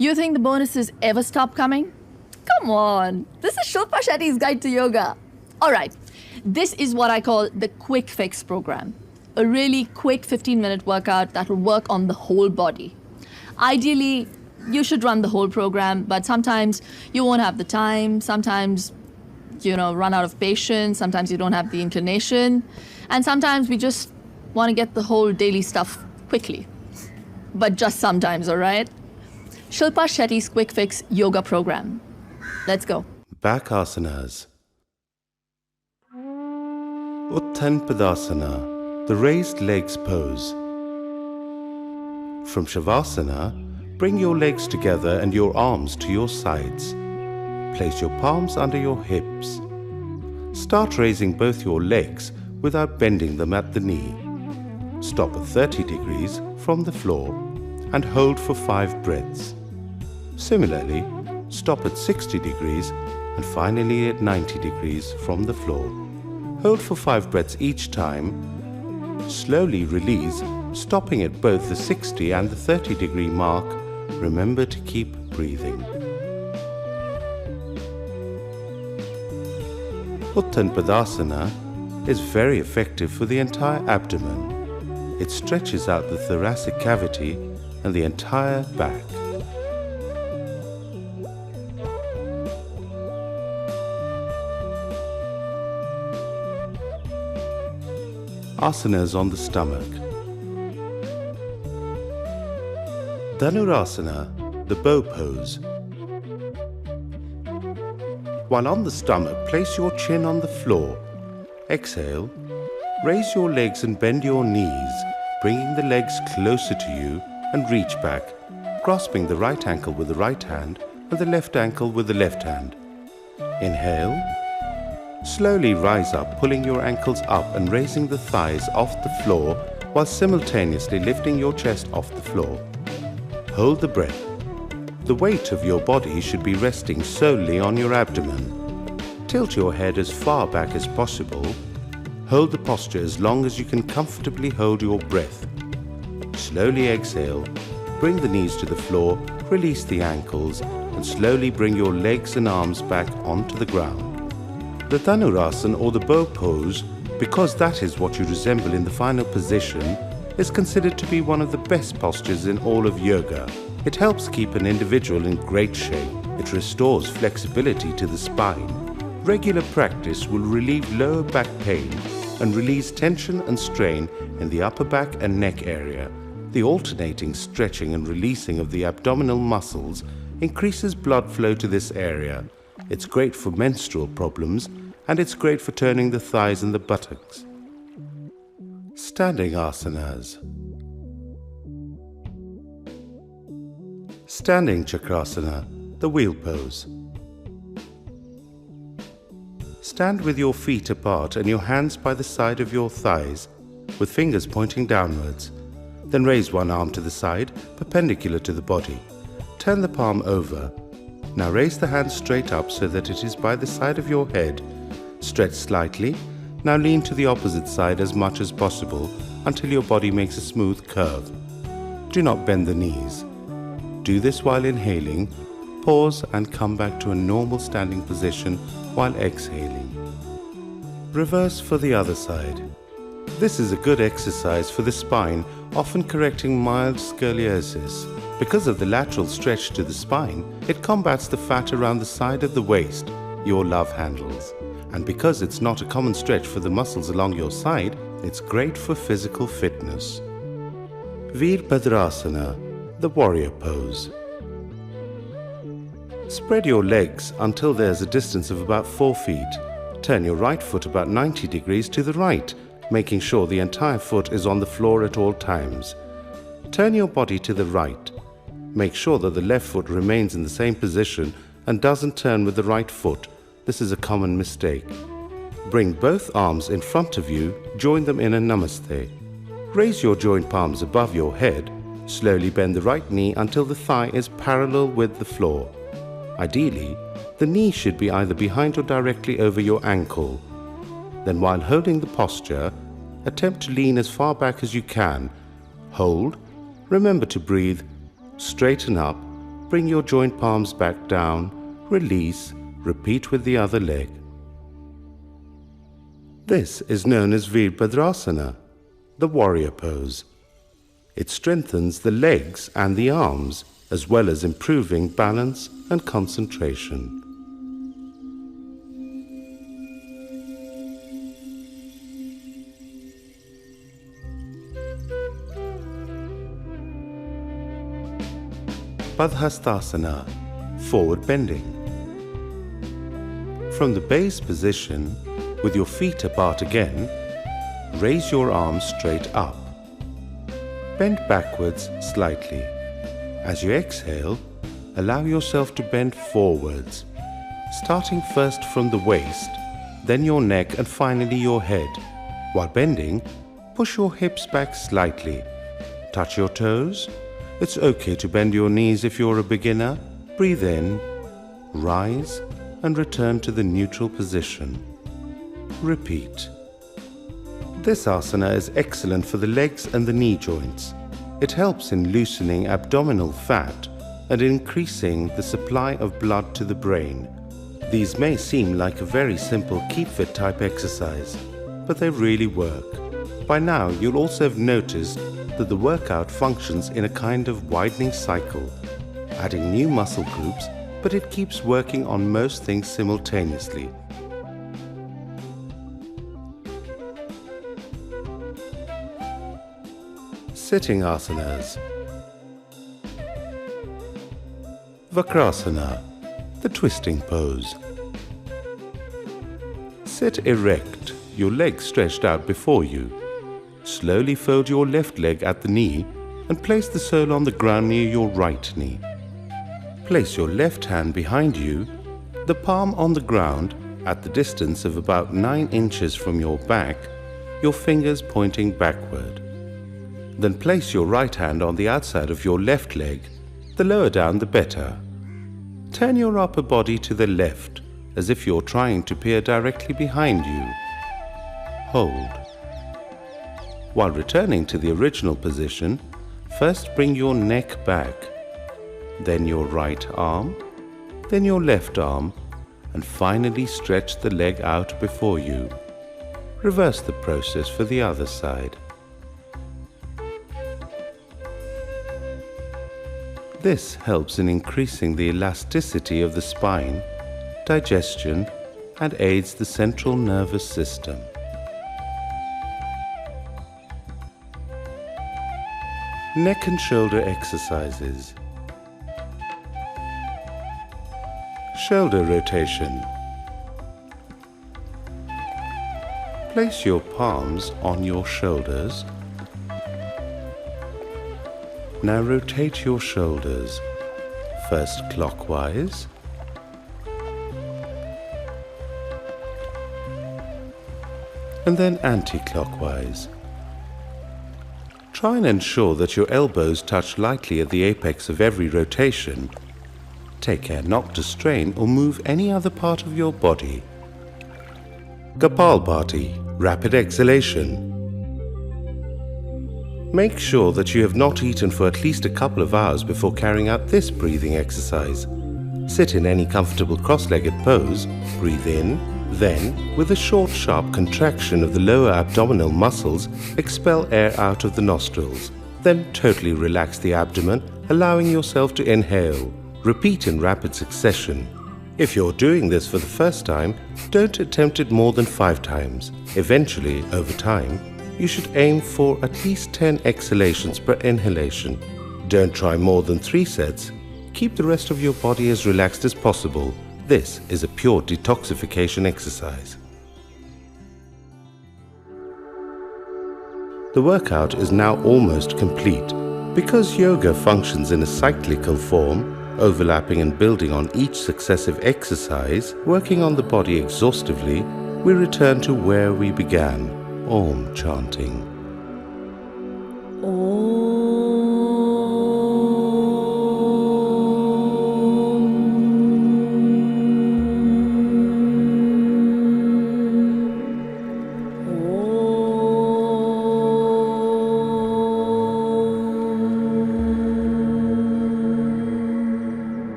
You think the bonuses ever stop coming? Come on, this is Shilpa Shetty's Guide to Yoga. All right, this is what I call the Quick Fix program. A really quick 15-minute workout that will work on the whole body. Ideally, you should run the whole program, but sometimes you won't have the time, sometimes run out of patience, sometimes you don't have the inclination, and sometimes we just want to get the whole daily stuff quickly. But just sometimes, all right? Shilpa Shetty's Quick Fix Yoga Program. Let's go. Back asanas. Uttan Padasana, the raised legs pose. From Shavasana, bring your legs together and your arms to your sides. Place your palms under your hips. Start raising both your legs without bending them at the knee. Stop at 30 degrees from the floor and hold for 5 breaths. Similarly, stop at 60 degrees and finally at 90 degrees from the floor. Hold for 5 breaths each time. Slowly release, stopping at both the 60 and the 30 degree mark. Remember to keep breathing. Uttan Padasana is very effective for the entire abdomen. It stretches out the thoracic cavity and the entire back. Asanas on the stomach. Dhanurasana, the bow pose. While on the stomach, place your chin on the floor. Exhale. Raise your legs and bend your knees, bringing the legs closer to you and reach back, grasping the right ankle with the right hand and the left ankle with the left hand. Inhale. Slowly rise up, pulling your ankles up and raising the thighs off the floor while simultaneously lifting your chest off the floor. Hold the breath. The weight of your body should be resting solely on your abdomen. Tilt your head as far back as possible. Hold the posture as long as you can comfortably hold your breath. Slowly exhale. Bring the knees to the floor, release the ankles, and slowly bring your legs and arms back onto the ground. The Dhanurasana, or the bow pose, because that is what you resemble in the final position, is considered to be one of the best postures in all of yoga. It helps keep an individual in great shape. It restores flexibility to the spine. Regular practice will relieve lower back pain and release tension and strain in the upper back and neck area. The alternating stretching and releasing of the abdominal muscles increases blood flow to this area. It's great for menstrual problems, and it's great for turning the thighs and the buttocks. Standing asanas. Standing Chakrasana, the wheel pose. Stand with your feet apart and your hands by the side of your thighs, with fingers pointing downwards. Then raise one arm to the side, perpendicular to the body. Turn the palm over. Now raise the hand straight up so that it is by the side of your head. Stretch slightly. Now lean to the opposite side as much as possible until your body makes a smooth curve. Do not bend the knees. Do this while inhaling. Pause and come back to a normal standing position while exhaling. Reverse for the other side. This is a good exercise for the spine, often correcting mild scoliosis. Because of the lateral stretch to the spine, it combats the fat around the side of the waist, your love handles. And because it's not a common stretch for the muscles along your side, it's great for physical fitness. Virabhadrasana, the warrior pose. Spread your legs until there's a distance of about 4 feet. Turn your right foot about 90 degrees to the right, making sure the entire foot is on the floor at all times. Turn your body to the right. Make sure that the left foot remains in the same position and doesn't turn with the right foot. This is a common mistake. Bring both arms in front of you, join them in a namaste. Raise your joined palms above your head. Slowly bend the right knee until the thigh is parallel with the floor. Ideally, the knee should be either behind or directly over your ankle. Then while holding the posture, attempt to lean as far back as you can. Hold. Remember to breathe. Straighten up. Bring your joint palms back down, release, repeat with the other leg. This is known as Virabhadrasana, the warrior pose. It strengthens the legs and the arms, as well as improving balance and concentration. Padhastasana, forward bending. From the base position, with your feet apart again, raise your arms straight up. Bend backwards slightly. As you exhale, allow yourself to bend forwards, starting first from the waist, then your neck and finally your head. While bending, push your hips back slightly. Touch your toes. It's okay to bend your knees if you're a beginner. Breathe in, rise, and return to the neutral position. Repeat. This asana is excellent for the legs and the knee joints. It helps in loosening abdominal fat and increasing the supply of blood to the brain. These may seem like a very simple keep fit type exercise, but they really work. By now, you'll also have noticed that the workout functions in a kind of widening cycle, adding new muscle groups, but it keeps working on most things simultaneously. Sitting asanas. Vakrasana, the twisting pose. Sit erect, your legs stretched out before you. Slowly fold your left leg at the knee and place the sole on the ground near your right knee. Place your left hand behind you, the palm on the ground at the distance of about 9 inches from your back, your fingers pointing backward. Then place your right hand on the outside of your left leg, the lower down the better. Turn your upper body to the left, as if you're trying to peer directly behind you. Hold. While returning to the original position, first bring your neck back, then your right arm, then your left arm, and finally stretch the leg out before you. Reverse the process for the other side. This helps in increasing the elasticity of the spine, digestion, and aids the central nervous system. Neck and shoulder exercises. Shoulder rotation. Place your palms on your shoulders. Now rotate your shoulders, first clockwise, and then anti-clockwise. Try and ensure that your elbows touch lightly at the apex of every rotation. Take care not to strain or move any other part of your body. Kapalbhati, rapid exhalation. Make sure that you have not eaten for at least a couple of hours before carrying out this breathing exercise. Sit in any comfortable cross-legged pose, breathe in, then, with a short, sharp contraction of the lower abdominal muscles, expel air out of the nostrils. Then totally relax the abdomen, allowing yourself to inhale. Repeat in rapid succession. If you're doing this for the first time, don't attempt it more than 5 times. Eventually, over time, you should aim for at least 10 exhalations per inhalation. Don't try more than 3 sets. Keep the rest of your body as relaxed as possible. This is a pure detoxification exercise. The workout is now almost complete. Because yoga functions in a cyclical form, overlapping and building on each successive exercise, working on the body exhaustively, we return to where we began, Om chanting.